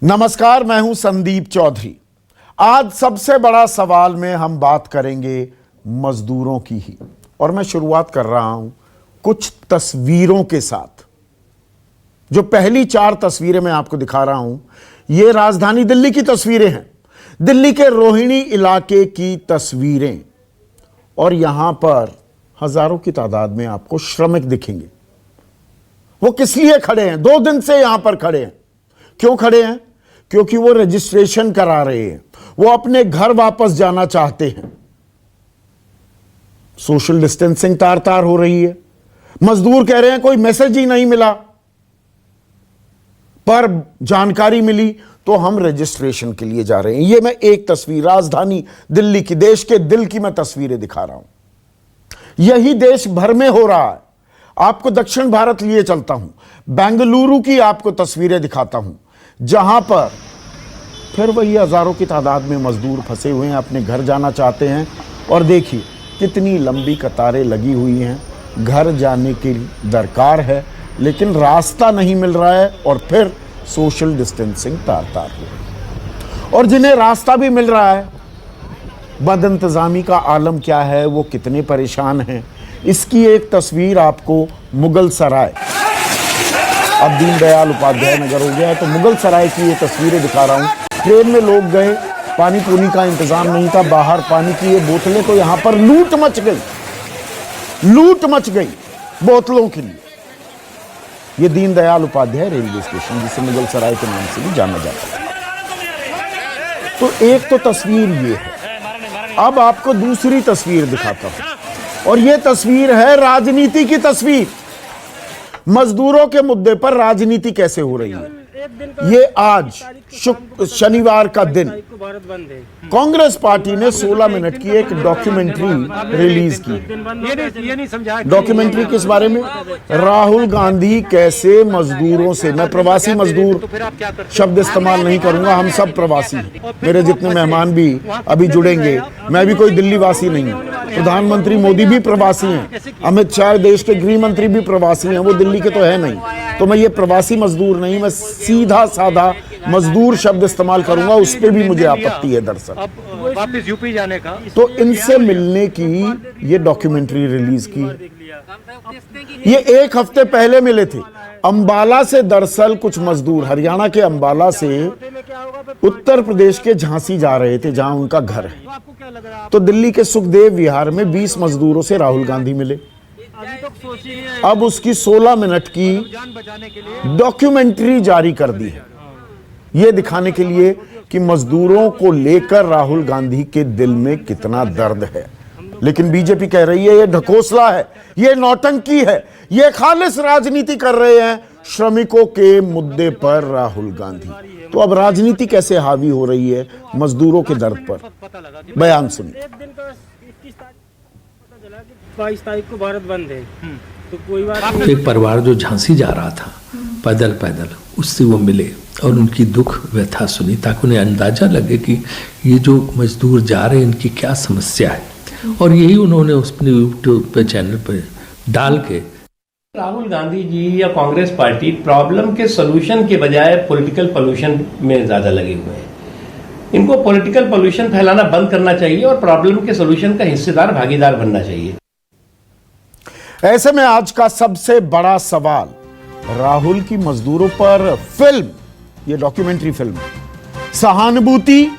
नमस्कार, मैं हूं संदीप चौधरी। आज सबसे बड़ा सवाल में हम बात करेंगे मजदूरों की ही, और मैं शुरुआत कर रहा हूं कुछ तस्वीरों के साथ। जो पहली 4 तस्वीरें मैं आपको दिखा रहा हूं, ये राजधानी दिल्ली की तस्वीरें हैं, दिल्ली के रोहिणी इलाके की तस्वीरें। और यहां पर हजारों की तादाद में आपको श्रमिक दिखेंगे। वो किस लिए खड़े हैं? 2 दिन से यहां पर खड़े हैं। क्यों खड़े हैं? क्योंकि वो रजिस्ट्रेशन करा रहे हैं, वो अपने घर वापस जाना चाहते हैं। सोशल डिस्टेंसिंग तार तार हो रही है। मजदूर कह रहे हैं कोई मैसेज ही नहीं मिला, पर जानकारी मिली तो हम रजिस्ट्रेशन के लिए जा रहे हैं। ये मैं एक तस्वीर राजधानी दिल्ली की, देश के दिल की मैं तस्वीरें दिखा रहा हूं। यही देश भर में हो रहा है। आपको दक्षिण भारत लिए चलता हूं, बेंगलुरु की आपको तस्वीरें दिखाता हूं, जहां पर फिर वही हजारों की तादाद में मजदूर फंसे हुए हैं, अपने घर जाना चाहते हैं। और देखिए कितनी लंबी कतारें लगी हुई हैं। घर जाने की दरकार है, लेकिन रास्ता नहीं मिल रहा है, और फिर सोशल डिस्टेंसिंग तार तार हो रही है। और जिन्हें रास्ता भी मिल रहा है, बदइंतजामी का आलम क्या है, वो कितने परेशान हैं। इसकी एक तस्वीर आपको मुगल सराय, अब दीनदयाल उपाध्याय नगर हो गया है, तो मुगल सराय की ये तस्वीरें दिखा रहा हूं। ट्रेन में लोग गए, पानी पूनी का इंतजाम नहीं था, बाहर पानी की ये बोतलें, तो यहां पर लूट मच गई बोतलों के लिए। ये दीनदयाल उपाध्याय रेलवे स्टेशन, जिसे मुगल सराय के नाम से भी जाना जाता है। तो एक तो तस्वीर ये है। अब आपको दूसरी तस्वीर दिखाता हूं, और ये तस्वीर है राजनीति की तस्वीर। मजदूरों के मुद्दे पर राजनीति कैसे हो रही है। ये आज शनिवार का दिन कांग्रेस पार्टी ने 16 मिनट की एक डॉक्यूमेंट्री रिलीज की। डॉक्यूमेंट्री किस बारे में? राहुल गांधी कैसे मजदूरों से, मैं प्रवासी मजदूर शब्द इस्तेमाल नहीं करूंगा, हम सब प्रवासी हैं। मेरे जितने मेहमान भी अभी जुड़ेंगे, मैं भी कोई दिल्ली वासी नहीं हूं। प्रधानमंत्री मोदी भी प्रवासी हैं, अमित शाह देश के गृह मंत्री भी प्रवासी हैं, वो दिल्ली के तो है नहीं। तो मैं ये प्रवासी मजदूर नहीं, मैं सीधा साधा मजदूर शब्द इस्तेमाल करूंगा, उस पे भी मुझे आपत्ति है दरअसल। वापस यूपी जाने का तो इनसे मिलने की ये डॉक्यूमेंट्री रिलीज की। ये 1 हफ्ते पहले मिले थे अंबाला से। दरअसल कुछ मजदूर हरियाणा के अंबाला से उत्तर प्रदेश के झांसी जा रहे थे, जहां उनका घर है। तो दिल्ली के सुखदेव विहार में 20 मजदूरों से राहुल गांधी मिले। अब उसकी 16 मिनट की डॉक्यूमेंट्री जारी कर दी है, यह दिखाने के लिए कि मजदूरों को लेकर राहुल गांधी के दिल में कितना दर्द है। लेकिन बीजेपी कह रही है ये ढकोसला है, ये नौटंकी है, ये खालिस राजनीति कर रहे हैं श्रमिकों के मुद्दे पर राहुल गांधी। तो अब राजनीति कैसे हावी हो रही है मजदूरों के दर्द पर, बयान सुनिए। 22 तारीख को भारत बंद है, तो कोई बात नहीं। एक परिवार जो झांसी जा रहा था पैदल, उससे वो मिले और उनकी दुख व्यथा सुनी, ताकि उन्हें अंदाजा लगे कि ये जो मजदूर जा रहे हैं इनकी क्या समस्या है। और यही उन्होंने अपने यूट्यूब पे चैनल पर डाल के, राहुल गांधी जी या कांग्रेस पार्टी प्रॉब्लम के सॉल्यूशन के बजाय पॉलिटिकल पोल्यूशन में ज्यादा लगे हुए हैं। इनको पॉलिटिकल पोल्यूशन फैलाना बंद करना चाहिए और प्रॉब्लम के सॉल्यूशन का हिस्सेदार भागीदार बनना चाहिए। ऐसे में आज का सबसे बड़ा सवाल, राहुल की मजदूरों पर फिल्म, ये डॉक्यूमेंट्री फिल्म, सहानुभूति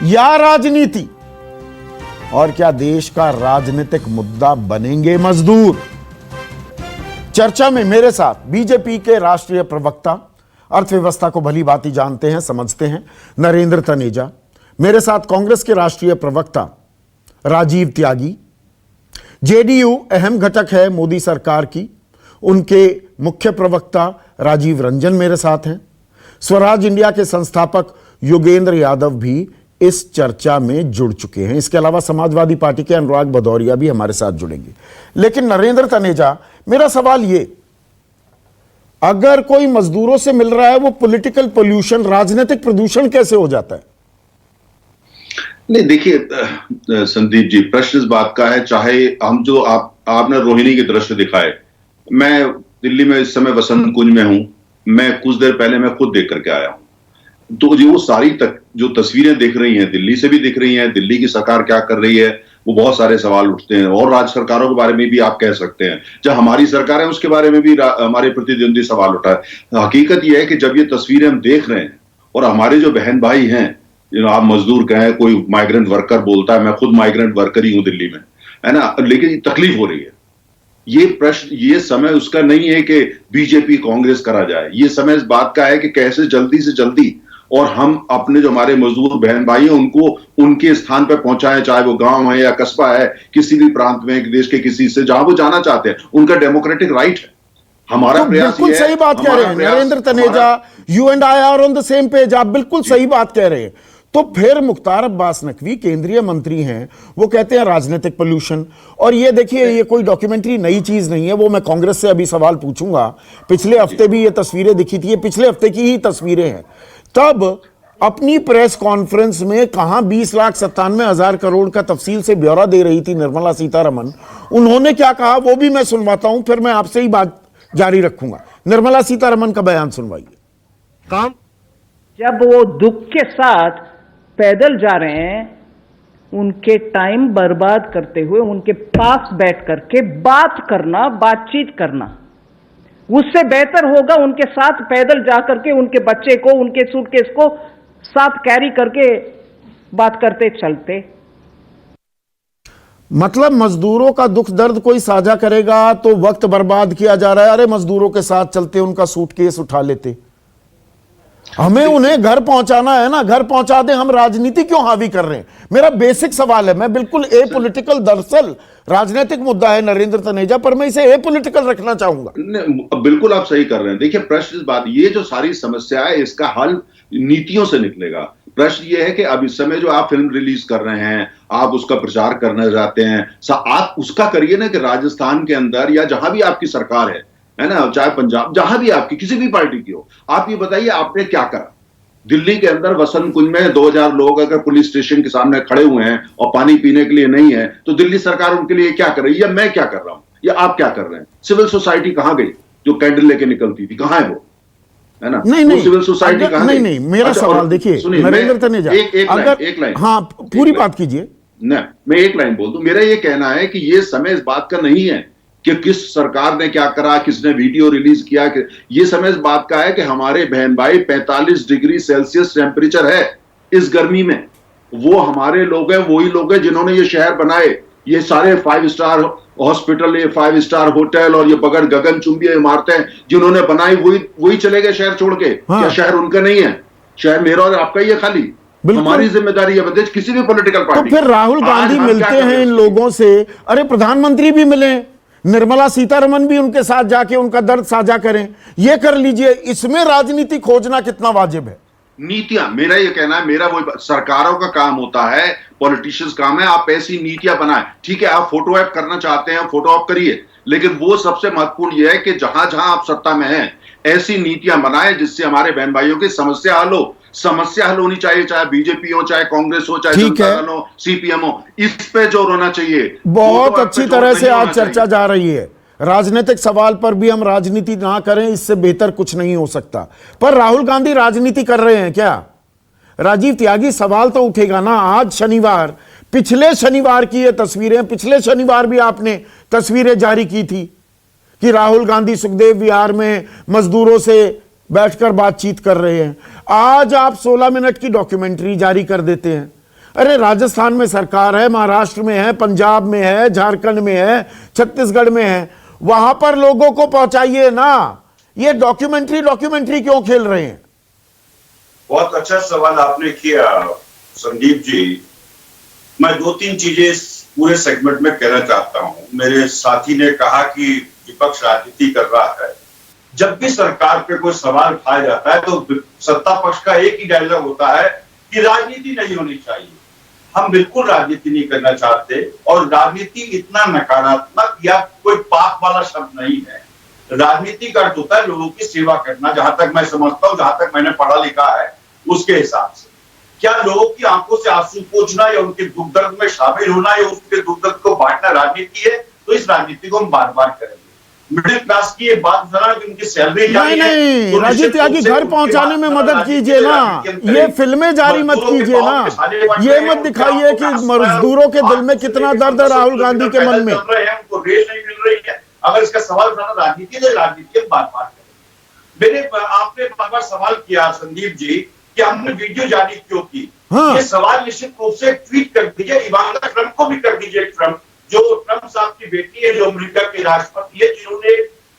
या राजनीति? और क्या देश का राजनीतिक मुद्दा बनेंगे मजदूर? चर्चा में मेरे साथ बीजेपी के राष्ट्रीय प्रवक्ता, अर्थव्यवस्था को भली भांति जानते हैं, समझते हैं, नरेंद्र तनेजा। मेरे साथ कांग्रेस के राष्ट्रीय प्रवक्ता राजीव त्यागी। जेडीयू अहम घटक है मोदी सरकार की, उनके मुख्य प्रवक्ता राजीव रंजन मेरे साथ हैं। स्वराज इंडिया के संस्थापक योगेंद्र यादव भी इस चर्चा में जुड़ चुके हैं। इसके अलावा समाजवादी पार्टी के अनुराग भदौरिया भी हमारे साथ जुड़ेंगे। लेकिन नरेंद्र तनेजा, मेरा सवाल ये, अगर कोई मजदूरों से मिल रहा है, वो पॉलिटिकल पोल्यूशन, राजनीतिक प्रदूषण कैसे हो जाता है? नहीं, देखिए संदीप जी, प्रश्न इस बात का है, चाहे हम जो आपने रोहिणी के दृश्य दिखाए, मैं दिल्ली में इस समय वसंत कुंज में हूं, मैं कुछ देर पहले मैं खुद देख करके आया हूं। तो जो वो सारी जो तस्वीरें दिख रही हैं, दिल्ली से भी दिख रही हैं, दिल्ली की सरकार क्या कर रही है, वो बहुत सारे सवाल उठते हैं। और राज्य सरकारों के बारे में भी आप कह सकते हैं, जब हमारी सरकार है उसके बारे में भी हमारे प्रतिद्वंदी सवाल उठा है। हकीकत यह है कि जब ये तस्वीरें हम देख रहे हैं और हमारे जो बहन भाई हैं, आप मजदूर कहें, कोई माइग्रेंट वर्कर बोलता है, मैं खुद माइग्रेंट वर्कर ही हूं दिल्ली में, है ना, लेकिन तकलीफ हो रही है। ये प्रश्न, ये समय उसका नहीं है कि बीजेपी कांग्रेस करा जाए, ये समय इस बात का है कि कैसे जल्दी से जल्दी और हम अपने जो हमारे मजदूर बहन भाई हैं उनको उनके स्थान पर पहुंचाएं, चाहे वो गांव है या कस्बा है, किसी भी प्रांत में, देश के किसी से जहां वो जाना चाहते हैं, उनका डेमोक्रेटिक राइट है। हमारा तो प्रयास बिल्कुल सही बात कह रहे हैं Narendra Taneja, you and I R on the same page, आप बिल्कुल सही बात कह रहे हैं। तो फिर मुख्तार अब्बास नकवी केंद्रीय मंत्री हैं, वो कहते हैं राजनीतिक पोल्यूशन। और ये देखिए, ये कोई डॉक्यूमेंट्री नई चीज नहीं है, वो मैं कांग्रेस से अभी सवाल पूछूंगा। पिछले हफ्ते भी ये तस्वीरें दिखी थी, ये पिछले हफ्ते की ही तस्वीरें हैं। तब अपनी प्रेस कॉन्फ्रेंस में कहां 20,97,000 करोड़ का तफसील से ब्यौरा दे रही थी निर्मला सीतारमन, उन्होंने क्या कहा वो भी मैं सुनवाता हूं, फिर मैं आपसे ही बात जारी रखूंगा। निर्मला सीतारमन का बयान सुनवाइए। काम जब वो दुख के साथ पैदल जा रहे हैं, उनके टाइम बर्बाद करते हुए उनके पास बैठ करके बात करना, बातचीत करना, उससे बेहतर होगा उनके साथ पैदल जा करके उनके बच्चे को, उनके सूटकेस को साथ कैरी करके बात करते चलते। मतलब मजदूरों का दुख दर्द कोई साझा करेगा तो वक्त बर्बाद किया जा रहा है। अरे मजदूरों के साथ चलते, उनका सूटकेस उठा लेते। हमें उन्हें घर पहुंचाना है ना, घर पहुंचा दे, हम राजनीति क्यों हावी कर रहे हैं? मेरा बेसिक सवाल है, मैं बिल्कुल एपॉलिटिकल, दरअसल राजनीतिक मुद्दा है नरेंद्र तनेजा, पर मैं इसे एपॉलिटिकल रखना चाहूंगा। बिल्कुल आप सही कर रहे हैं। देखिए प्रश्न इस बात, ये जो सारी समस्या है इसका हल नीतियों से निकलेगा। प्रश्न ये है कि अब इस समय जो आप फिल्म रिलीज कर रहे हैं, आप उसका प्रचार करना चाहते हैं, आप उसका करिए ना कि राजस्थान के अंदर या जहां भी आपकी सरकार है ना, चाहे पंजाब, जहां भी आपकी किसी भी पार्टी की हो, आप ये बताइए आपने क्या करा। दिल्ली के अंदर वसंत कुंज में 2000 लोग अगर पुलिस स्टेशन के सामने खड़े हुए हैं और पानी पीने के लिए नहीं है, तो दिल्ली सरकार उनके लिए क्या कर रही है, या मैं क्या कर रहा हूं, या आप क्या कर रहे हैं? सिविल सोसाइटी कहां गई जो कैंडल लेके निकलती थी, कहां है वो, है ना? नहीं, सिविल सोसाइटी कहां गई? नहीं, मेरा सवाल देखिए नरेंद्र तनेजा, एक लाइन, हाँ पूरी बात कीजिए। मैं एक लाइन बोल दूं। मेरा ये कहना है कि ये समय इस बात का नहीं है कि किस सरकार ने क्या करा, किसने वीडियो रिलीज किया, ये समय इस बात का है कि हमारे बहन भाई 45 डिग्री सेल्सियस टेम्परेचर है इस गर्मी में, वो हमारे लोग हैं, वही लोग हैं जिन्होंने ये शहर बनाए, ये सारे 5 स्टार हॉस्पिटल, ये 5 स्टार होटल और ये बगैर गगनचुंबी इमारतें जिन्होंने बनाई, वही चले गए शहर छोड़ के। हाँ। क्या शहर उनका नहीं है? शहर मेरा और आपका ही है खाली। हमारी जिम्मेदारी है किसी भी पॉलिटिकल पार्टी। तो फिर राहुल गांधी मिलते हैं इन लोगों से, अरे प्रधानमंत्री भी मिले, निर्मला सीतारमन भी उनके साथ जाके उनका दर्द साझा करें, ये कर लीजिए। इसमें राजनीति खोजना कितना वाजिब है? नीतियां, मेरा ये कहना है, मेरा वो सरकारों का काम होता है, पॉलिटिशियंस काम है, आप ऐसी नीतियां बनाएं। ठीक है, आप फोटो ऐप करना चाहते हैं, फोटो ऐप करिए, लेकिन वो सबसे महत्वपूर्ण ये है कि जहां जहां आप सत्ता में हैं, ऐसी नीतियां बनाएं जिससे हमारे बहन भाइयों की समस्या हल हो। समस्या हल होनी चाहिए, चाहे बीजेपी हो, चाहे कांग्रेस हो, चाहे जनता दल हो, सीपीएम हो, इस पे जोर होना चाहिए। बहुत अच्छी तरह से आज चर्चा जा रही है। राजनीतिक सवाल पर भी हम राजनीति ना करें, इससे बेहतर कुछ नहीं हो सकता। पर राहुल गांधी राजनीति कर रहे हैं क्या? राजीव त्यागी, सवाल तो उठेगा ना। आज शनिवार, पिछले शनिवार की ये तस्वीरें, पिछले शनिवार भी आपने तस्वीरें जारी की थी कि राहुल गांधी सुखदेव विहार में मजदूरों से बैठकर बातचीत कर रहे हैं। आज आप 16 मिनट की डॉक्यूमेंट्री जारी कर देते हैं। अरे राजस्थान में सरकार है, महाराष्ट्र में है, पंजाब में है, झारखंड में है, छत्तीसगढ़ में है, वहां पर लोगों को पहुंचाइए ना। ये डॉक्यूमेंट्री क्यों खेल रहे हैं? बहुत अच्छा सवाल आपने किया संदीप जी। मैं 2-3 चीजें इस पूरे सेगमेंट में कहना चाहता हूं। मेरे साथी ने कहा कि विपक्ष राजनीति कर रहा है। जब भी सरकार पे कोई सवाल उठाया जाता है तो सत्ता पक्ष का एक ही डायलॉग होता है कि राजनीति नहीं होनी चाहिए। हम बिल्कुल राजनीति नहीं करना चाहते, और राजनीति इतना नकारात्मक या कोई पाप वाला शब्द नहीं है। राजनीति का अर्थ होता है लोगों की सेवा करना, जहां तक मैं समझता हूं, जहां तक मैंने पढ़ा लिखा है उसके हिसाब से। क्या लोगों की आंखों से आंसू पोंछना या उनके दुख दर्द में शामिल होना या उसके दुख दर्द को बांटना राजनीति है? तो इस राजनीति को हम बार बार करेंगे। मिडिल क्लास की ये बात उठाना कि उनकी सैलरी नहीं, राजीव त्यागी घर पहुंचाने में मदद कीजिए ना, ये फिल्में जारी मत कीजिए ना, ये मत दिखाइए कि मजदूरों के दिल में कितना दर्द है राहुल गांधी के मन में। उनको रेस नहीं मिल रही है। अगर इसका सवाल उठाना राजनीति तो राजनीति बात मैंने आपने बार बार सवाल किया संदीप जी कि हमने वीडियो जारी क्यों की। हाँ। ये सवाल निश्चित रूप से ट्वीट कर दीजिए, इवांका ट्रंप को भी कर दीजिए। ट्रंप जो ट्रंप साहब की बेटी है, जो अमेरिका के राष्ट्रपति है, जिन्होंने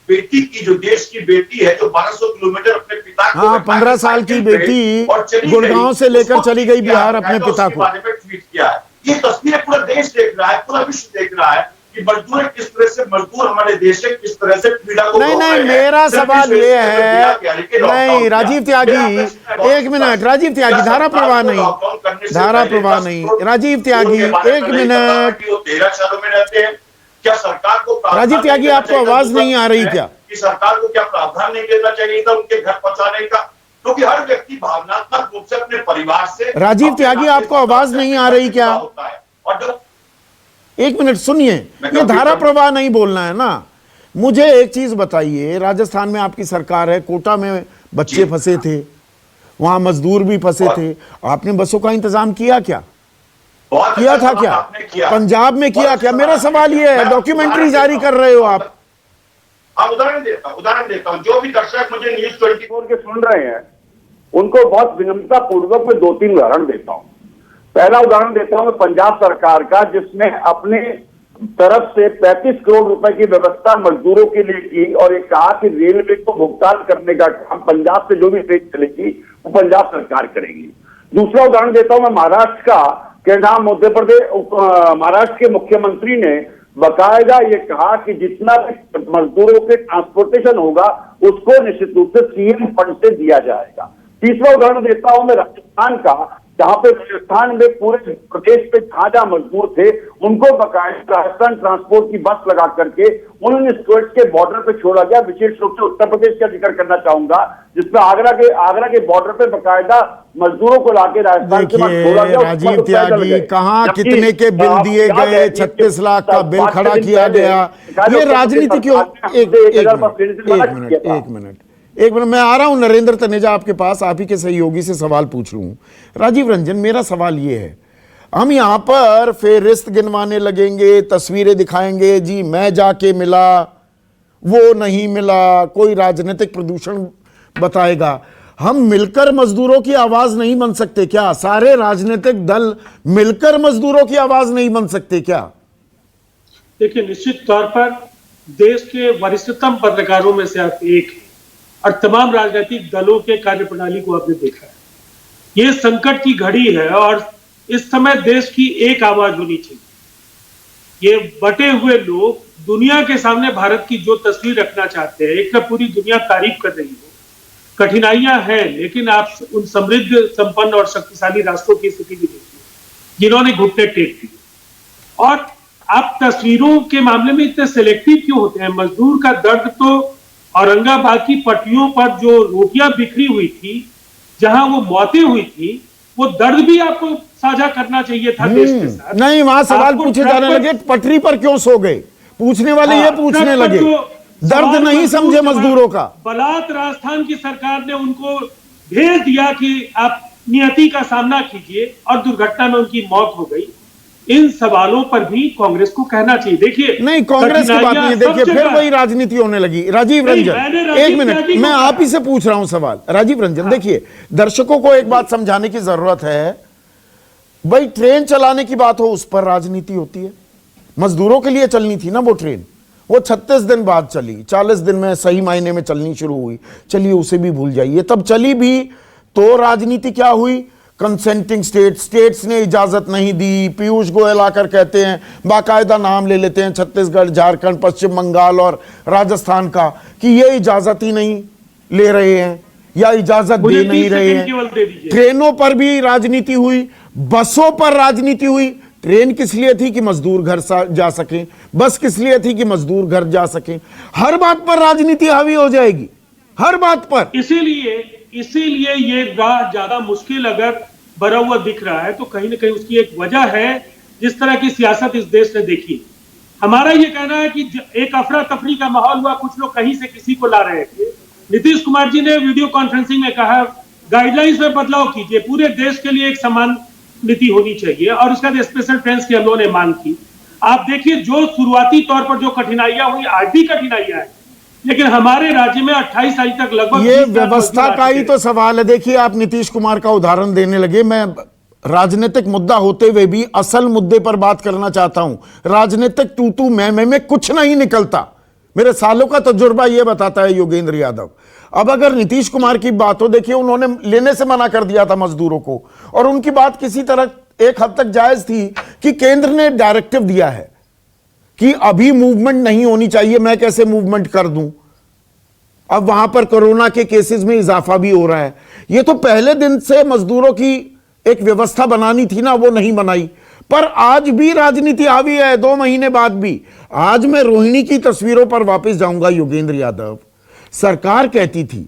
बेटी की, जो देश की बेटी है, जो 1200 किलोमीटर अपने पिता को 15 साल की बेटी गुड़गांव से लेकर चली गई बिहार अपने पिता को। बारे में ट्वीट किया है। ये तस्वीरें पूरा देश देख रहा है, पूरा विश्व देख रहा है कि मजदूर किस तरह से, मजदूर हमारे देश से किस तरह से पीड़ा को। नहीं, मेरा सवाल ये है, नहीं राजीव त्यागी, एक मिनट, राजीव त्यागी, धारा प्रवाह नहीं, राजीव त्यागी, एक मिनट। 13 शहरों में रहते हैं, क्या सरकार को राजीव त्यागी आपको आवाज नहीं आ रही क्या? कि सरकार को क्या प्रावधान नहीं देना चाहिए था उनके घर पहुंचाने का? क्योंकि हर व्यक्ति भावनात्मक रूप से अपने परिवार से। राजीव त्यागी आपको आवाज नहीं आ रही क्या? और एक मिनट सुनिए, ये धारा प्रवाह नहीं बोलना है ना। मुझे एक चीज बताइए, राजस्थान में आपकी सरकार है, कोटा में बच्चे फंसे थे, वहां मजदूर भी फंसे थे, आपने बसों का इंतजाम किया क्या? किया था क्या? पंजाब में किया क्या? मेरा सवाल ये है, डॉक्यूमेंट्री जारी कर रहे हो आप। उदाहरण देता हूं, जो भी दर्शक मुझे न्यूज 24 के सुन रहे हैं उनको बहुत विनम्रता पूर्वक मैं 2-3 उदाहरण देता हूं। पहला उदाहरण देता हूं मैं पंजाब सरकार का, जिसने अपने तरफ से 35 करोड़ रुपए की व्यवस्था मजदूरों के लिए की और ये कहा कि रेलवे को भुगतान करने का काम पंजाब से जो भी ट्रेन चलेगी वो पंजाब सरकार करेगी। दूसरा उदाहरण देता हूं मैं महाराष्ट्र का, कि जहां मध्य प्रदेश महाराष्ट्र के मुख्यमंत्री ने बाकायदा ये कहा कि जितना भी मजदूरों के ट्रांसपोर्टेशन होगा उसको निश्चित रूप से सीएम फंड से दिया जाएगा। तीसरा उदाहरण देता हूं मैं राजस्थान का, जहां पे राजस्थान में पूरे प्रदेश पे जहां मजदूर थे उनको बाकायदा राजस्थान ट्रांसपोर्ट की बस लगा करके उन्होंने स्टेट के बॉर्डर पे छोड़ा गया। विशेष रूप से उत्तर प्रदेश का जिक्र करना चाहूंगा, जिसमें आगरा के बॉर्डर पे बाकायदा मजदूरों को लाके राजस्थान के बाद छोड़ा गया। राजीव त्यागी, कहाँ कितने के बिल दिए गए? 36 लाख का बिल खड़ा किया गया। ये राजनीति क्यों? एक मिनट, मैं आ रहा हूं नरेंद्र तनेजा आपके पास, आप ही के सहयोगी से सवाल पूछ लूं। राजीव रंजन, मेरा सवाल ये है, हम यहां पर फेहरिस्त गिनवाने लगेंगे, तस्वीरें दिखाएंगे, जी मैं जाके मिला, वो नहीं मिला, कोई राजनीतिक प्रदूषण बताएगा। हम मिलकर मजदूरों की आवाज नहीं बन सकते क्या? सारे राजनीतिक दल मिलकर मजदूरों की आवाज नहीं बन सकते क्या? देखिए, निश्चित तौर पर देश के वरिष्ठतम पत्रकारों में से आप एक हैं और तमाम राजनीतिक दलों के कार्यप्रणाली को आपने देखा है। ये संकट की घड़ी है और इस समय देश की एक आवाज होनी चाहिए। ये बटे हुए लोग दुनिया के सामने भारत की जो तस्वीर रखना चाहते हैं, एक तो पूरी दुनिया तारीफ कर रही हो, कठिनाइयां हैं, लेकिन आप उन समृद्ध, संपन्न और शक्तिशाली राष्ट्रों की स्थिति भी देखिए जिन्होंने घुटने टेक दिए। और आप तस्वीरों के मामले में इतने सिलेक्टिव क्यों होते हैं? मजदूर का दर्द तो औरंगाबाद की पटरियों पर जो रोटियां बिखरी हुई थी, जहां वो मौतें हुई थी, वो दर्द भी आपको साझा करना चाहिए था देश के साथ। नहीं, वहां सवाल पूछे जाने लगे पटरी पर क्यों सो गए, पूछने वाले ये पूछने लगे, दर्द नहीं समझे मजदूरों का। बलात् राजस्थान की सरकार ने उनको भेज दिया कि आप नियति का सामना कीजिए और दुर्घटना में उनकी मौत हो गई। इन सवालों पर भी कांग्रेस को कहना चाहिए। देखिए, नहीं, कांग्रेस की बात नहीं है, देखिए फिर वही राजनीति होने लगी। राजीव रंजन, एक मिनट, मैं आप ही से पूछ रहा हूं सवाल। राजीव रंजन, देखिए दर्शकों को एक बात समझाने की जरूरत है, भाई ट्रेन चलाने की बात हो उस पर राजनीति होती है, मजदूरों के लिए चलनी थी ना वो ट्रेन, वो 36 दिन बाद चली, 40 दिन में सही मायने में चलनी शुरू हुई, चलिए उसे भी भूल जाइए, तब चली भी तो राजनीति क्या हुई? कंसेंटिंग स्टेट्स ने इजाजत नहीं दी। पीयूष गोयल आकर कहते हैं, बाकायदा नाम ले लेते हैं छत्तीसगढ़, झारखंड, पश्चिम बंगाल और राजस्थान का, कि ये इजाजत ही नहीं ले रहे हैं या इजाजत दे नहीं रहे हैं। ट्रेनों पर भी राजनीति हुई, बसों पर राजनीति हुई। ट्रेन किस लिए थी? कि मजदूर घर जा सके। बस किस लिए थी? कि मजदूर घर जा सके। हर बात पर राजनीति हावी हो जाएगी, हर बात पर। इसीलिए ये राह ज्यादा मुश्किल अगर बना हुआ दिख रहा है तो कहीं ना कहीं उसकी एक वजह है, जिस तरह की सियासत इस देश ने देखी। हमारा ये कहना है कि एक अफरा तफरी का माहौल हुआ, कुछ लोग कहीं से किसी को ला रहे थे। नीतीश कुमार जी ने वीडियो कॉन्फ्रेंसिंग में कहा गाइडलाइंस में बदलाव कीजिए, पूरे देश के लिए एक समान नीति होनी चाहिए, और उसका स्पेशल ट्रेंस की हम लोगों ने मांग की। आप देखिए जो शुरुआती तौर पर जो कठिनाइयां हुई, आज भी कठिनाइयां हैं, लेकिन हमारे राज्य में 28 तारीख तक लगभग ये व्यवस्था का ही तो सवाल है। देखिए आप नीतीश कुमार का उदाहरण देने लगे, मैं राजनीतिक मुद्दा होते हुए भी असल मुद्दे पर बात करना चाहता हूं। राजनीतिक तू मैं में कुछ नहीं निकलता, मेरे सालों का तजुर्बा यह बताता है योगेंद्र यादव। अब अगर नीतीश कुमार की बात हो, देखिए उन्होंने लेने से मना कर दिया था मजदूरों को, और उनकी बात किसी तरह एक हद तक जायज थी कि केंद्र ने डायरेक्टिव दिया है कि अभी मूवमेंट नहीं होनी चाहिए, मैं कैसे मूवमेंट कर दूं। अब वहां पर कोरोना के केसेस में इजाफा भी हो रहा है। ये तो पहले दिन से मजदूरों की एक व्यवस्था बनानी थी ना, वो नहीं बनाई। पर आज भी राजनीति हावी है, 2 महीने बाद भी। आज मैं रोहिणी की तस्वीरों पर वापस जाऊंगा योगेंद्र यादव। सरकार कहती थी,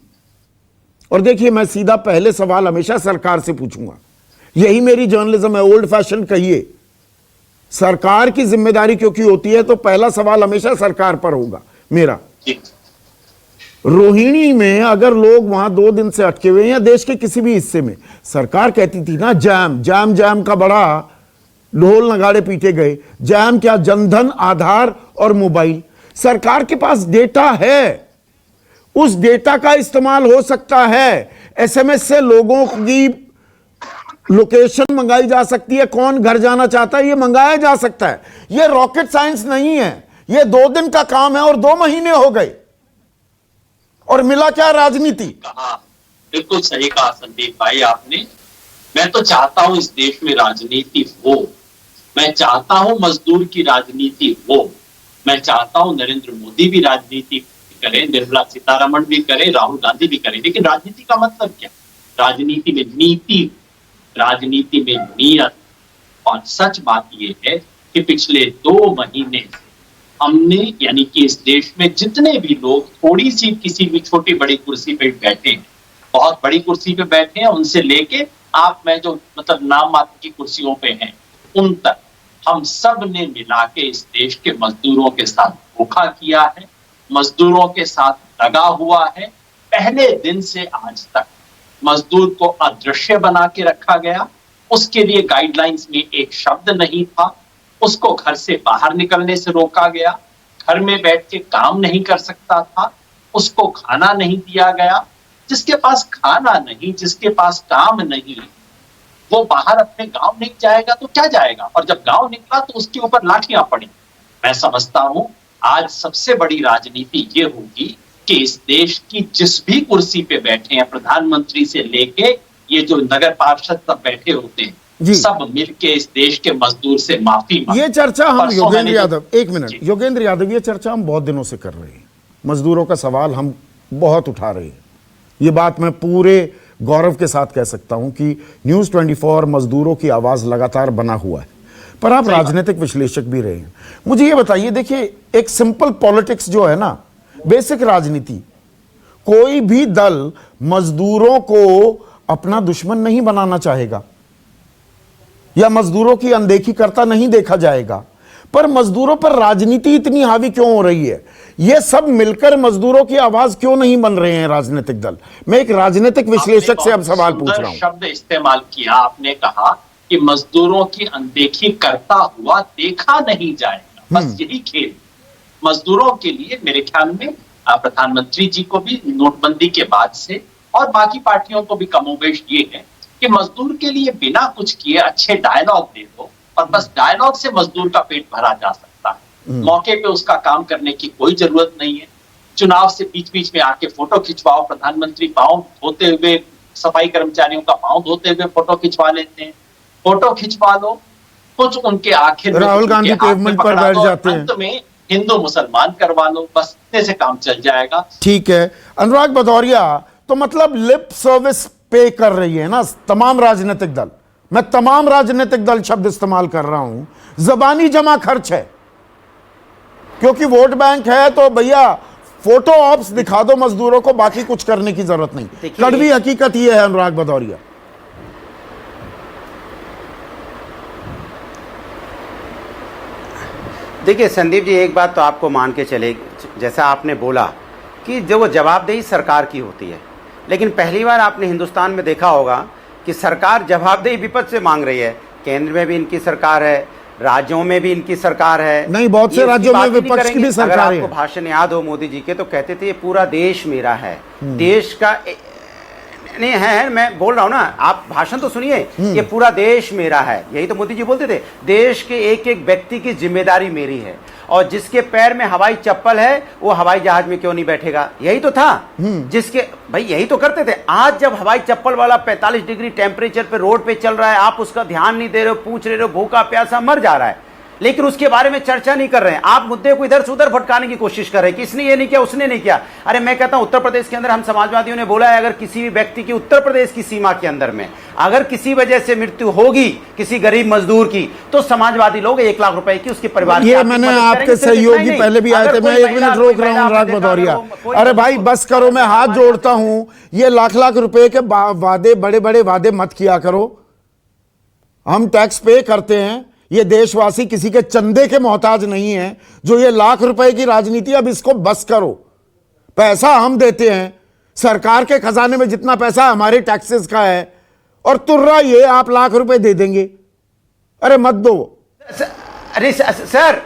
और देखिए मैं सीधा पहले सवाल हमेशा सरकार से पूछूंगा, यही मेरी जर्नलिज्म है, ओल्ड फैशन कहिए। सरकार की जिम्मेदारी क्योंकि होती है तो पहला सवाल हमेशा सरकार पर होगा मेरा। रोहिणी में अगर लोग वहां 2 दिन से अटके हुए हैं या देश के किसी भी हिस्से में, सरकार कहती थी ना जैम का बड़ा ढोल नगाड़े पीटे गए। जैम क्या, जनधन, आधार और मोबाइल। सरकार के पास डेटा है, उस डेटा का इस्तेमाल हो सकता है। एसएमएस से लोगों की लोकेशन मंगाई जा सकती है, कौन घर जाना चाहता है ये मंगाया जा सकता है। ये रॉकेट साइंस नहीं है, ये 2 दिन का काम है और 2 महीने हो गए, और मिला क्या, राजनीति। बिल्कुल सही कहा संदीप भाई आपने। मैं तो चाहता हूं इस देश में राजनीति हो, मैं चाहता हूं मजदूर की राजनीति हो, मैं चाहता हूं नरेंद्र मोदी भी राजनीति करे, निर्मला सीतारमण भी करे, राहुल गांधी भी करे। लेकिन राजनीति का मतलब क्या? राजनीति में नीति, राजनीति में नीयत। और सच बात यह है कि पिछले 2 महीने से हमने, यानी कि इस देश में जितने भी लोग थोड़ी सी किसी भी छोटी बड़ी कुर्सी पे बैठे हैं, बहुत बड़ी कुर्सी पे बैठे हैं, उनसे लेके आप मैं जो मतलब नाम मात्र की कुर्सियों पे हैं उन तक, हम सब ने मिला के इस देश के मजदूरों के साथ धोखा किया है, मजदूरों के साथ दगा हुआ है। पहले दिन से आज तक मजदूर को अदृश्य बना के रखा गया, उसके लिए गाइडलाइंस में एक शब्द नहीं था, उसको घर से बाहर निकलने से रोका गया, घर में बैठ के काम नहीं कर सकता था, उसको खाना नहीं दिया गया। जिसके पास खाना नहीं, जिसके पास काम नहीं, वो बाहर अपने गांव नहीं जाएगा तो क्या जाएगा? और जब गांव निकला तो उसके ऊपर लाठियां पड़ी। मैं समझता हूं आज सबसे बड़ी राजनीति ये होगी कि इस देश की जिस भी कुर्सी पे बैठे हैं, प्रधानमंत्री से लेके ये जो नगर पार्षद सब बैठे होते हैं, सब मिलके इस देश के मजदूर से माफी मांगे। ये चर्चा हम योगेंद्र यादव, एक मिनट योगेंद्र यादव, ये चर्चा हम बहुत दिनों से कर रहे हैं। मजदूरों का सवाल हम बहुत उठा रहे हैं। ये बात मैं पूरे गौरव के साथ कह सकता हूं कि न्यूज़ 24 मजदूरों की आवाज लगातार बना हुआ है। पर आप राजनीतिक विश्लेषक भी रहे हैं, मुझे ये बताइए, देखिए एक सिंपल पॉलिटिक्स जो है ना, बेसिक राजनीति, कोई भी दल मजदूरों को अपना दुश्मन नहीं बनाना चाहेगा या मजदूरों की अनदेखी करता नहीं देखा जाएगा। पर मजदूरों पर राजनीति इतनी हावी क्यों हो रही है? ये सब मिलकर मजदूरों की आवाज क्यों नहीं बन रहे हैं राजनीतिक दल? मैं एक राजनीतिक विश्लेषक से अब सवाल पूछ रहा हूं। शब्द इस्तेमाल किया आपने, कहा कि मजदूरों की अनदेखी करता हुआ देखा नहीं जाएगा, बस यही खेल। मजदूरों के लिए मेरे ख्याल में प्रधानमंत्री जी को भी नोटबंदी के बाद से और बाकी पार्टियों को भी कमोबेश ये है कि मजदूर के लिए बिना कुछ किए अच्छे डायलॉग दे दो और बस डायलॉग से मजदूर का पेट भरा जा सकता है। मौके पे उसका काम करने की कोई जरूरत नहीं है। चुनाव से बीच बीच में आके फोटो खिंचवाओ, प्रधानमंत्री पांव धोते हुए, सफाई कर्मचारियों का पांव धोते हुए फोटो खिंचवा लेते हैं, फोटो खिंचवा लो, कुछ उनके आखिर राहुल गांधी पेवमेंट पर बैठ जाते हैं, अंत में हिंदू मुसलमान करवा लो, बस इतने से काम चल जाएगा। ठीक है अनुराग भदौरिया, तो मतलब लिप सर्विस पे कर रही है ना तमाम राजनीतिक दल। मैं तमाम राजनीतिक दल शब्द इस्तेमाल कर रहा हूं, जबानी जमा खर्च है, क्योंकि वोट बैंक है तो भैया फोटो ऑप्स दिखा दो मजदूरों को, बाकी कुछ करने की जरूरत नहीं। कड़वी हकीकत यह है अनुराग भदौरिया। देखिए संदीप जी, एक बात तो आपको मान के चले, जैसा आपने बोला कि जो वो जवाबदेही सरकार की होती है, लेकिन पहली बार आपने हिंदुस्तान में देखा होगा कि सरकार जवाबदेही विपक्ष से मांग रही है। केंद्र में भी इनकी सरकार है, राज्यों में भी इनकी सरकार है। नहीं, बहुत से राज्यों में विपक्ष की भी सरकार है। अगर आपको भाषण याद हो मोदी जी के, तो कहते थे ये पूरा देश मेरा है, देश का नहीं है, मैं बोल रहा हूं ना, आप भाषण तो सुनिए, ये पूरा देश मेरा है, यही तो मोदी जी बोलते थे। देश के एक एक व्यक्ति की जिम्मेदारी मेरी है, और जिसके पैर में हवाई चप्पल है वो हवाई जहाज में क्यों नहीं बैठेगा, यही तो था। जिसके भाई यही तो करते थे। आज जब हवाई चप्पल वाला 45 डिग्री टेम्परेचर पे रोड पे चल रहा है, आप उसका ध्यान नहीं दे रहे हो, पूछ रहे हो, भूखा प्यासा मर जा रहा है, लेकिन उसके बारे में चर्चा नहीं कर रहे हैं। आप मुद्दे को इधर से उधर भटकाने की कोशिश कर रहे हैं कि इसने ये नहीं किया, उसने नहीं किया। अरे मैं कहता हूं, उत्तर प्रदेश के अंदर हम समाजवादियों ने बोला है, अगर किसी भी व्यक्ति की उत्तर प्रदेश की सीमा के अंदर में अगर किसी वजह से मृत्यु होगी किसी गरीब मजदूर की, तो समाजवादी लोग 1 लाख रुपए की उसके परिवार ये मैंने आपके सहयोगी पहले भी आए थे। मैं 1 मिनट रोक रहा हूं अनुराग भदौरिया। अरे भाई बस करो, मैं हाथ जोड़ता हूं, ये लाख लाख रुपए के वादे, बड़े बड़े वादे मत किया करो। हम टैक्स पे करते हैं, ये देशवासी किसी के चंदे के मोहताज नहीं है। जो ये लाख रुपए की राजनीति, अब इसको बस करो। पैसा हम देते हैं, सरकार के खजाने में जितना पैसा हमारे टैक्सेस का है, और तुर्रा ये आप लाख रुपए दे देंगे। अरे मत दो। अरे सर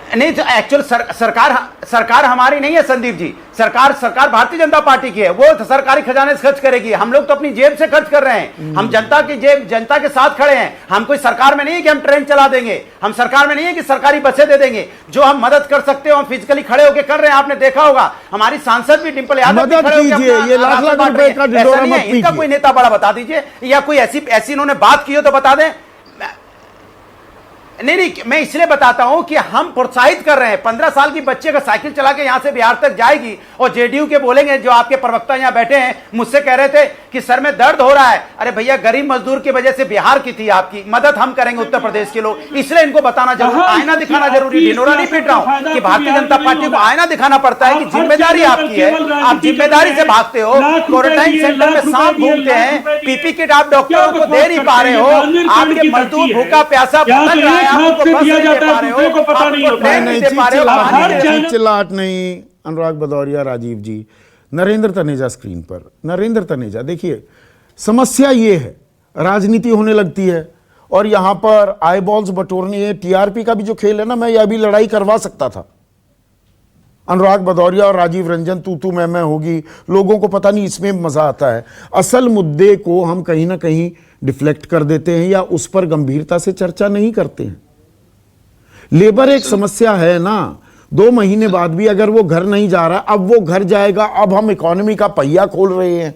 नहीं, तो एक्चुअल सरकार हमारी नहीं है संदीप जी, सरकार भारतीय जनता पार्टी की है। वो सरकारी खजाने से खर्च करेगी, हम लोग तो अपनी जेब से खर्च कर रहे हैं। हम जनता की जेब, जनता के साथ खड़े हैं। हम कोई सरकार में नहीं है कि हम ट्रेन चला देंगे, हम सरकार में नहीं है कि सरकारी बसें दे देंगे। जो हम मदद कर सकते हो हम फिजिकली खड़े होकर कर रहे हैं। आपने देखा होगा हमारी सांसद भी डिंपल यादव भी खड़े होकर, ये लाख लाख रुपए का ढिंढोरा मत कीजिए। इनका कोई नेता बड़ा बता दीजिए, या कोई ऐसी इन्होंने बात की हो तो बता दें। नहीं, मैं इसलिए बताता हूं कि हम प्रोत्साहित कर रहे हैं। 15 साल की बच्चे का साइकिल चला के यहां से बिहार तक जाएगी, और जेडीयू के बोलेंगे, जो आपके प्रवक्ता यहां बैठे हैं, मुझसे कह रहे थे कि सर में दर्द हो रहा है। अरे भैया, गरीब मजदूर की वजह से बिहार की थी आपकी मदद, हम करेंगे उत्तर प्रदेश के लोग। इसलिए इनको बताना जरूरी, आईना दिखाना जरूरी। ढिंढोरा नहीं पीट रहा हूं कि भारतीय जनता पार्टी को आईना दिखाना पड़ता है कि जिम्मेदारी आपकी है, आप जिम्मेदारी से भागते हो। क्वारंटाइन सेंटर में सांप घूमते हैं, पीपी किट आप डॉक्टरों को दे नहीं पा रहे हो, आपके मजदूर भूखा प्यासा भटक रहा है, आपको चिल्लाहट नहीं। अनुराग भदौरिया, राजीव जी, नरेंद्र तनेजा स्क्रीन पर। नरेंद्र तनेजा, देखिए समस्या ये है, राजनीति होने लगती है और यहां पर आई बॉल्स बटोरनी है। टीआरपी का भी जो खेल है ना, मैं यह भी लड़ाई करवा सकता था। अनुराग भदौरिया और राजीव रंजन तू मैं होगी, लोगों को पता नहीं इसमें मजा आता है। असल मुद्दे को हम कहीं ना कहीं डिफ्लेक्ट कर देते हैं या उस पर गंभीरता से चर्चा नहीं करते हैं। लेबर एक समस्या है ना, 2 महीने बाद भी अगर वो घर नहीं जा रहा, अब वो घर जाएगा, अब हम इकोनॉमी का पहिया खोल रहे हैं।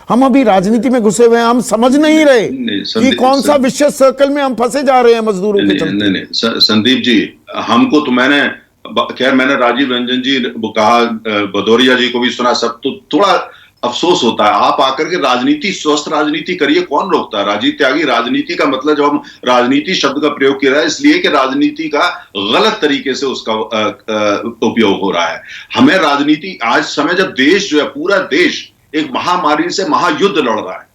हम अभी राजनीति में घुसे हुए हैं, हम समझ नहीं रहे कि कौन सा विशेष सर्कल में हम फंसे जा रहे हैं मजदूरों के चलते। नहीं, संदीप जी, हमको तो मैंने राजीव रंजन जी कहा, भदौरिया जी को भी सुना, सब तो थोड़ा अफसोस होता है। आप आकर के राजनीति, स्वस्थ राजनीति करिए, कौन रोकता है? राजीव त्यागी, राजनीति का मतलब जब हम राजनीति शब्द का प्रयोग किया है, इसलिए कि राजनीति का गलत तरीके से उसका उपयोग हो रहा है। हमें राजनीति, आज समय जब देश जो है, पूरा देश एक महामारी से महायुद्ध लड़ रहा है,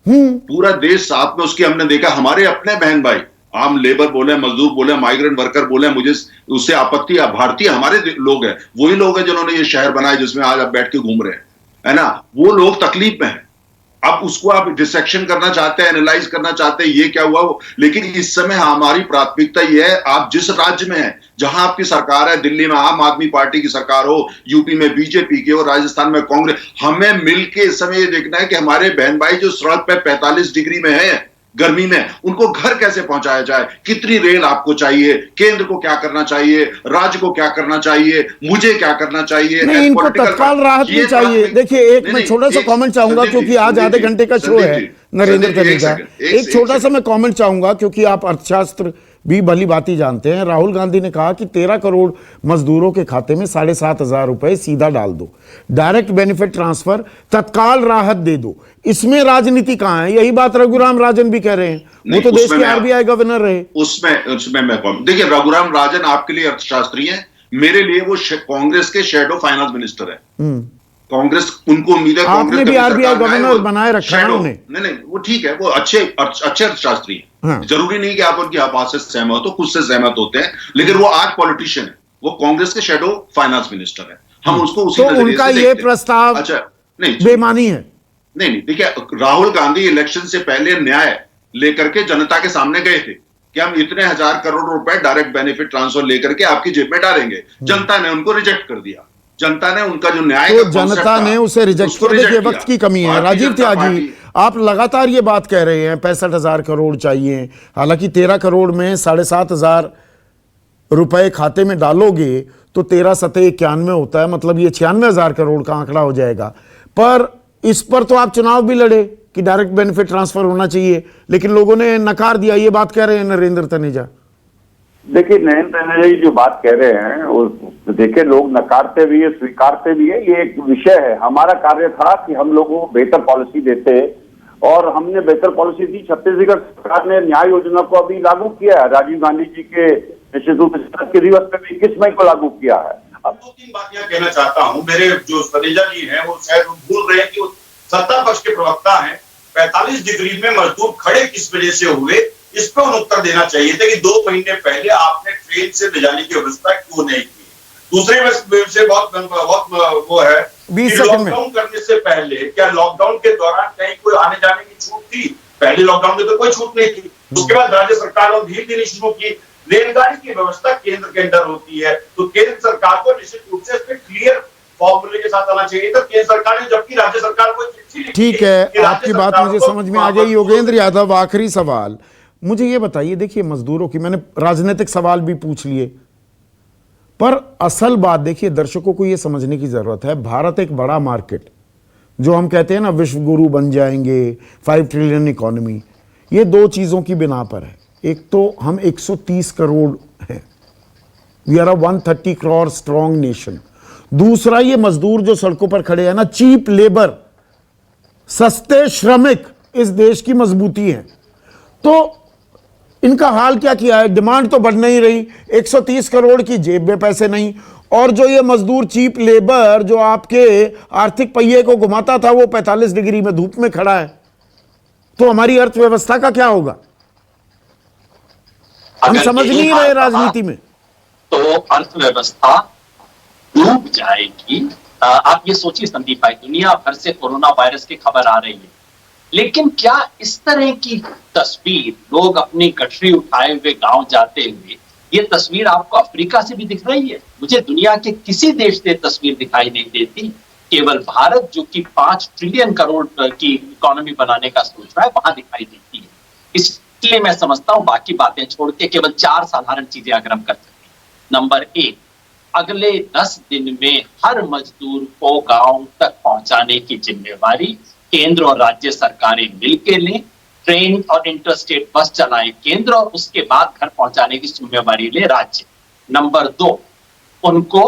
पूरा देश साथ में उसके, हमने देखा हमारे अपने बहन भाई, आम लेबर बोले, मजदूर बोले, माइग्रेंट वर्कर बोले, मुझे उससे आपत्ति, भारतीय हमारे लोग हैं, वही लोग हैं जिन्होंने ये शहर बनाए जिसमें आज आप बैठ के घूम रहे हैं, है ना। वो लोग तकलीफ में हैं। अब उसको आप डिसेक्शन करना चाहते हैं, एनालाइज करना चाहते हैं, ये क्या हुआ वो, लेकिन इस समय हमारी प्राथमिकता ये है, आप जिस राज्य में हैं, जहां आपकी सरकार है, दिल्ली में आम आदमी पार्टी की सरकार हो, यूपी में बीजेपी की हो, राजस्थान में कांग्रेस, हमें मिलकर इस समय ये देखना है कि हमारे बहन भाई जो सड़क पे 45 डिग्री में है गर्मी में, उनको घर कैसे पहुंचाया जाए। कितनी रेल आपको चाहिए, केंद्र को क्या करना चाहिए, राज्य को क्या करना चाहिए, मुझे क्या करना चाहिए। नहीं, इनको तत्काल राहत भी चाहिए। देखिए, एक मैं छोटा सा कमेंट चाहूंगा, क्योंकि आज आधे घंटे का शो है नरेंद्र तनेजा। एक छोटा सा मैं कमेंट चाहूंगा, क्योंकि आप अर्थशास्त्र भी भली बात ही जानते हैं। राहुल गांधी ने कहा कि 13 करोड़ मजदूरों के खाते में 7,500 रुपए सीधा डाल दो, डायरेक्ट बेनिफिट ट्रांसफर, तत्काल राहत दे दो। इसमें राजनीति कहां है? यही बात रघुराम राजन भी कह रहे हैं, वो तो देश के आरबीआई गवर्नर रहे। उसमें मैं देखिए, रघुराम राजन आपके लिए अर्थशास्त्री हैं, मेरे लिए वो कांग्रेस के शैडो फाइनेंस मिनिस्टर है। कांग्रेस, उनको उम्मीद है आपने भी आरबीआई गवर्नर बनाए रखा है उन्हें। नहीं, वो ठीक है, वो अच्छे अर्थशास्त्री हैं। हाँ। जरूरी नहीं कि आप उनकी बात से सहमत हो, खुद से सहमत होते हैं, लेकिन वो आज पॉलिटिशियन है, वो कांग्रेस के शैडो फाइनेंस मिनिस्टर है। हम उसको उसी तो नजरिए उनका से ये देखते हैं। प्रस्ताव अच्छा, नहीं बेमानी है। नहीं, देखिए, राहुल गांधी इलेक्शन से पहले न्याय लेकर के जनता के सामने गए थे कि हम इतने 1000 करोड़ रुपए डायरेक्ट बेनिफिट ट्रांसफर लेकर के आपकी जेब में डालेंगे। जनता ने उनको रिजेक्ट कर दिया। जनता ने उनका जो न्याय तो का concept जनता था, ने उसे रिजेक्ट उसको कर दिया। reject वक्त किया। की कमी है। भारतीय राजीव जनता त्यागी, पार्टी- आप लगातार ये बात कह रहे हैं 65,000 करोड़ चाहिए, हालांकि 13 करोड़ में 7,500 रुपए खाते में डालोगे तो 13 सतह 91 होता है, मतलब ये 96,000 करोड़ का आंकड़ा हो जाएगा। पर इस पर तो आप चुनाव भी लड़े कि डायरेक्ट बेनिफिट ट्रांसफर होना चाहिए, लेकिन लोगों ने नकार दिया। ये बात कह रहे हैं नरेंद्र तनेजा। देखिए, नरेंद्र तनेजा जी जो बात कह रहे हैं वो देखिए, लोग नकारते भी है, स्वीकारते भी है, ये एक विषय है। हमारा कार्य था कि हम लोगों को बेहतर पॉलिसी देते, और हमने बेहतर पॉलिसी दी। छत्तीसगढ़ सरकार ने न्याय योजना को अभी लागू किया है, राजीव गांधी जी के नेतृत्व के दिवस में 21 मई को लागू किया है। अब 2-3 बात यहाँ कहना चाहता हूँ। मेरे जो तनेजा जी हैं वो शायद भूल रहे हैं कि वो सत्ता पक्ष के प्रवक्ता हैं। 45 डिग्री में मजदूर खड़े किस वजह से हुए, इस पर उत्तर देना चाहिए था कि 2 महीने पहले आपने ट्रेन से ले जाने की व्यवस्था क्यों नहीं की। दूसरे से बहुत वो है, 20 सेकंड में लॉकडाउन करने से पहले क्या लॉकडाउन के दौरान कहीं कोई आने जाने की छूट थी? पहले लॉकडाउन में तो कोई छूट नहीं थी। उसके बाद राज्य सरकार ने ढील देनी शुरू की। रेलगाड़ी की व्यवस्था केंद्र के अंदर होती है, तो केंद्र सरकार को निश्चित रूप से इसमें क्लियर फॉर्मूले के साथ आना चाहिए। तो केंद्र सरकार ने, जबकि राज्य सरकार को चिट्ठी लिखी ठीक है, आपकी बात मुझे समझ में आ गई। योगेंद्र यादव, आखिरी सवाल मुझे ये बताइए। देखिए, मजदूरों की मैंने राजनीतिक सवाल भी पूछ लिए, पर असल बात देखिए, दर्शकों को ये समझने की जरूरत है, भारत एक बड़ा मार्केट, जो हम कहते हैं ना विश्व गुरु बन जाएंगे, 5 ट्रिलियन इकोनॉमी, ये 2 चीजों की बिना पर है। एक तो हम 130 करोड़ हैं, we are a 130 crore strong nation. दूसरा, ये मजदूर जो सड़कों पर खड़े हैं ना, चीप लेबर, सस्ते श्रमिक इस देश की मजबूती है। तो इनका हाल क्या किया है? डिमांड तो बढ़ नहीं रही, 130 करोड़ की जेब में पैसे नहीं, और जो ये मजदूर चीप लेबर जो आपके आर्थिक पहिए को घुमाता था, वो 45 डिग्री में धूप में खड़ा है। तो हमारी अर्थव्यवस्था का क्या होगा? हम समझ नहीं रहे राजनीति में। तो अर्थव्यवस्था डूब जाएगी। आप ये सोचिए संदीप भाई, दुनिया भर से कोरोना वायरस की खबर आ रही है, लेकिन क्या इस तरह की तस्वीर, लोग अपनी गठरी उठाए हुए गांव जाते हुए, ये तस्वीर आपको अफ्रीका से भी दिख रही है? मुझे दुनिया के किसी देश से तस्वीर दिखाई नहीं देती। केवल भारत, जो कि 5 ट्रिलियन करोड़ की इकोनॉमी बनाने का सोच रहा है, वहां दिखाई देती है। इसलिए मैं समझता हूं, बाकी बातें छोड़ के केवल 4 साधारण चीजें अगर हम कर सकते। नंबर 1, अगले 10 दिन में हर मजदूर को गांव तक पहुंचाने की जिम्मेवारी केंद्र और राज्य सरकारें मिलकर लें। ट्रेन और इंटरस्टेट बस चलाए केंद्र, और उसके बाद घर पहुंचाने की जिम्मेवारी ले राज्य। नंबर 2, उनको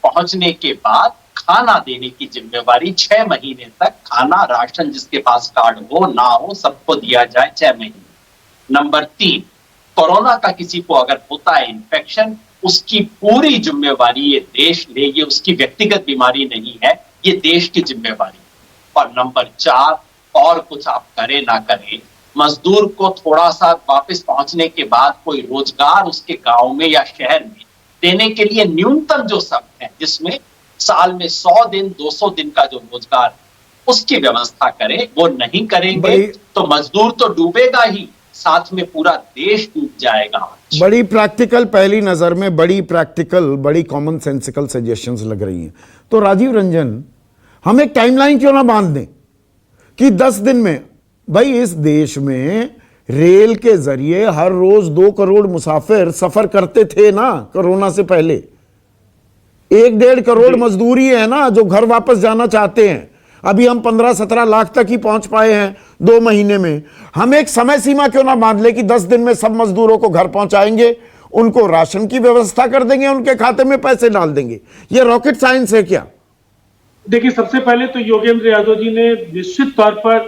पहुंचने के बाद खाना देने की जिम्मेवारी 6 महीने तक, खाना राशन जिसके पास कार्ड हो ना हो सबको दिया जाए 6 महीने। नंबर 3, कोरोना का किसी को अगर होता है इन्फेक्शन, उसकी पूरी जिम्मेवारी ये देश ले, ये उसकी व्यक्तिगत बीमारी नहीं है, ये देश की जिम्मेवारी। और नंबर 4, और कुछ आप करें ना करें, मजदूर को थोड़ा सा वापस पहुंचने के बाद कोई रोजगार उसके गांव में या शहर में देने के लिए न्यूनतम जो शब्द है, जिसमें साल में 100 दिन 200 दिन का जो रोजगार, उसकी व्यवस्था करें। वो नहीं करेंगे तो मजदूर तो डूबेगा ही, साथ में पूरा देश डूब जाएगा। बड़ी प्रैक्टिकल, पहली नजर में बड़ी प्रैक्टिकल, बड़ी कॉमन सेंसिकल सजेशंस लग रही हैं। तो राजीव रंजन, हम एक टाइमलाइन क्यों ना बांध दें कि 10 दिन में, भाई इस देश में रेल के जरिए हर रोज 2 करोड़ मुसाफिर सफर करते थे ना कोरोना से पहले। 1-1.5 करोड़ मजदूर ही है ना जो घर वापस जाना चाहते हैं। अभी हम 15-17 लाख तक ही पहुंच पाए हैं 2 महीने में। हम एक समय सीमा क्यों ना बांध ले कि 10 दिन में सब मजदूरों को घर पहुंचाएंगे, उनको राशन की व्यवस्था कर देंगे, उनके खाते में पैसे डाल देंगे। ये रॉकेट साइंस है क्या? देखिए, सबसे पहले तो योगेंद्र यादव जी ने निश्चित तौर पर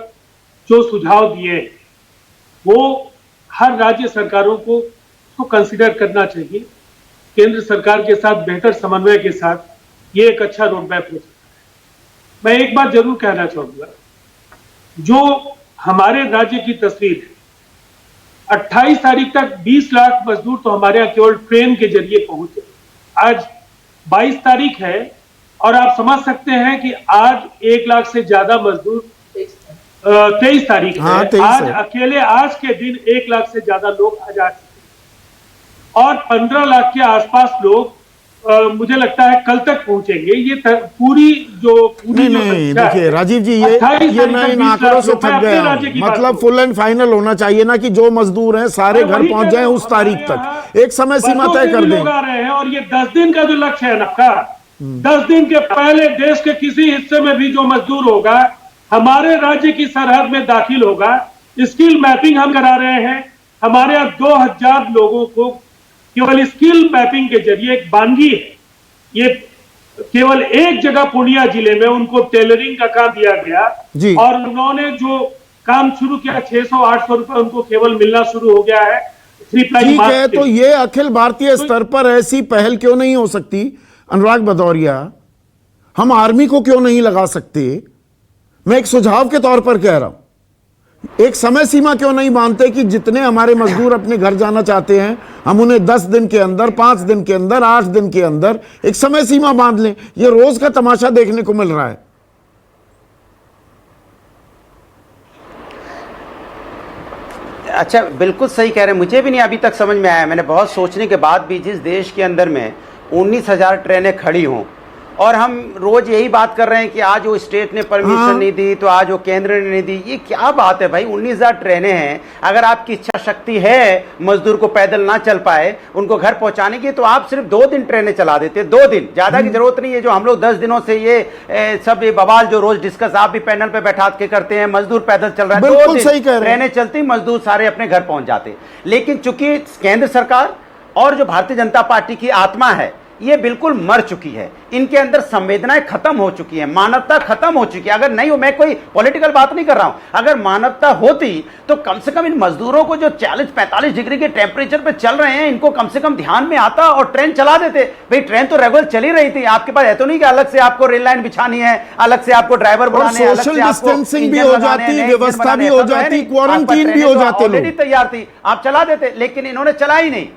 जो सुझाव दिए वो हर राज्य सरकारों को कंसीडर करना चाहिए। केंद्र सरकार के साथ बेहतर समन्वय के साथ ये एक अच्छा रोड मैप हो सकता है। मैं एक बात जरूर कहना चाहूंगा, जो हमारे राज्य की तस्वीर है, 28 तारीख तक 20 लाख मजदूर तो हमारे यहाँ केवल ट्रेन के जरिए पहुंचे। आज 22 तारीख है और आप समझ सकते हैं कि आज 1 लाख से ज्यादा मजदूर 23 तारीख है, आज अकेले आज के दिन 1 लाख से ज्यादा लोग आ जा चुके हैं और 15 लाख के आसपास लोग मुझे लगता है कल तक पहुंचेंगे। ये पूरी नहीं देखिए राजीव जी, ये मैं इन आंकड़ों से थक गया हूं। मतलब फुल एंड फाइनल होना चाहिए ना कि जो मजदूर हैं सारे घर पहुंच जाएं उस तारीख तक, एक समय सीमा तय कर दें। लोग आ रहे हैं और ये 10 दिन का जो लक्ष्य है ना, 10 दिन के पहले देश के किसी हिस्से में भी जो मजदूर होगा हमारे राज्य की सरहद में दाखिल होगा। स्किल मैपिंग हम करा रहे हैं, हमारे यहाँ 2000 लोगों को केवल स्किल मैपिंग के जरिए, एक बानगी है ये, केवल एक जगह पूर्णिया जिले में उनको टेलरिंग का काम दिया गया और उन्होंने जो काम शुरू किया 600-800 रुपए उनको केवल मिलना शुरू हो गया है। ठीक है, तो ये अखिल भारतीय स्तर पर ऐसी पहल क्यों नहीं हो सकती? अनुराग भदौरिया, हम आर्मी को क्यों नहीं लगा सकते? मैं एक सुझाव के तौर पर कह रहा हूं, एक समय सीमा क्यों नहीं मानते कि जितने हमारे मजदूर अपने घर जाना चाहते हैं हम उन्हें 10 दिन के अंदर, 5 दिन के अंदर, 8 दिन के अंदर एक समय सीमा बांध लें। ये रोज का तमाशा देखने को मिल रहा है। अच्छा, बिल्कुल सही कह रहे हैं, मुझे भी नहीं अभी तक समझ में आया। मैंने बहुत सोचने के बाद भी, जिस देश के अंदर में 19,000 ट्रेनें खड़ी हों और हम रोज यही बात कर रहे हैं कि आज वो स्टेट ने परमिशन नहीं दी तो आज वो केंद्र ने नहीं दी, ये क्या बात है भाई? 19,000 ट्रेनें हैं, अगर आपकी इच्छा शक्ति है मजदूर को पैदल ना चल पाए उनको घर पहुंचाने की, तो आप सिर्फ 2 दिन ट्रेनें चला देते, 2 दिन, ज्यादा की जरूरत नहीं है। जो हम लोग 10 दिनों से ये सब ये बवाल जो रोज डिस्कस आप भी पैनल पे बैठा के करते हैं, मजदूर पैदल चल रहा है, 2 दिन ट्रेनें चलती, मजदूर सारे अपने घर पहुंच जाते। लेकिन चूंकि केंद्र सरकार और जो भारतीय जनता पार्टी की आत्मा है ये बिल्कुल मर चुकी है, इनके अंदर संवेदनाएं खत्म हो चुकी है, मानवता खत्म हो चुकी है। अगर नहीं हो, मैं कोई पॉलिटिकल बात नहीं कर रहा हूं, अगर मानवता होती तो कम से कम इन मजदूरों को जो 40-45 डिग्री के टेम्परेचर पे चल रहे हैं इनको कम से कम ध्यान में आता और ट्रेन चला देते। भाई ट्रेन तो रेगुलर चली रही थी, आपके पास है तो नहीं कि अलग से आपको रेल लाइन बिछानी है, अलग से आपको ड्राइवर बुलाने हैं, सोशल डिस्टेंसिंग भी हो जाती, व्यवस्था भी हो जाती, क्वारंटीन भी हो जाते, ऑलरेडी तैयार थी, आप चला देते, लेकिन इन्होंने चला ही नहीं।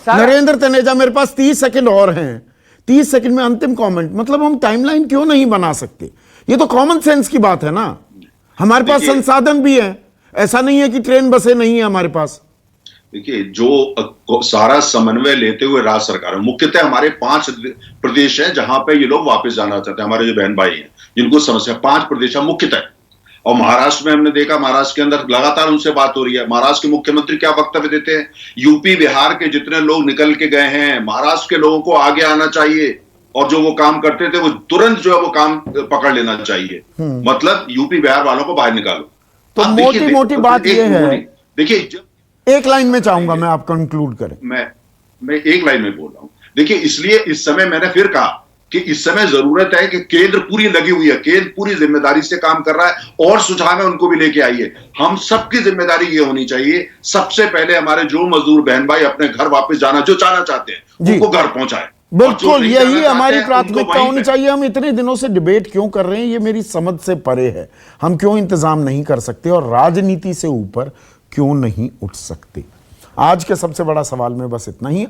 नरेंद्र तनेजा, मेरे पास 30 सेकंड और हैं, 30 सेकंड में अंतिम कमेंट। मतलब हम टाइमलाइन क्यों नहीं बना सकते? ये तो कॉमन सेंस की बात है ना, हमारे पास संसाधन भी है, ऐसा नहीं है कि ट्रेन बसें नहीं है हमारे पास। देखिए, जो सारा समन्वय लेते हुए राज्य सरकार, मुख्यतः हमारे 5 प्रदेश है जहां पे ये लोग वापस जाना चाहते हैं, हमारे जो बहन भाई हैं जिनको समस्या, 5 प्रदेश है मुख्यतः। और महाराष्ट्र में हमने देखा, महाराष्ट्र के अंदर लगातार उनसे बात हो रही है। महाराष्ट्र के मुख्यमंत्री क्या वक्तव्य देते हैं? यूपी बिहार के जितने लोग निकल के गए हैं, महाराष्ट्र के लोगों को आगे आना चाहिए और जो वो काम करते थे वो तुरंत जो है वो काम पकड़ लेना चाहिए। मतलब यूपी बिहार वालों को बाहर निकालो। तो मोटी मोटी बात ये है, देखिए, एक लाइन में चाहूंगा मैं, आप कंक्लूड करें। मैं एक लाइन में बोल रहा हूं। देखिए, इसलिए इस समय मैंने फिर कहा कि इस समय जरूरत है कि केंद्र पूरी लगी हुई है, केंद्र पूरी जिम्मेदारी से काम कर रहा है और सुझाव है उनको भी लेके आइए। हम सबकी जिम्मेदारी ये होनी चाहिए, सबसे पहले हमारे जो मजदूर बहन भाई अपने घर वापस जाना जो चाहना चाहते हैं उनको घर पहुंचाए। बिल्कुल, यही हमारी प्राथमिकता होनी चाहिए। हम इतने दिनों से डिबेट क्यों कर रहे हैं ये मेरी समझ से परे है। हम क्यों इंतजाम नहीं कर सकते और राजनीति से ऊपर क्यों नहीं उठ सकते? आज के सबसे बड़ा सवाल में बस इतना ही।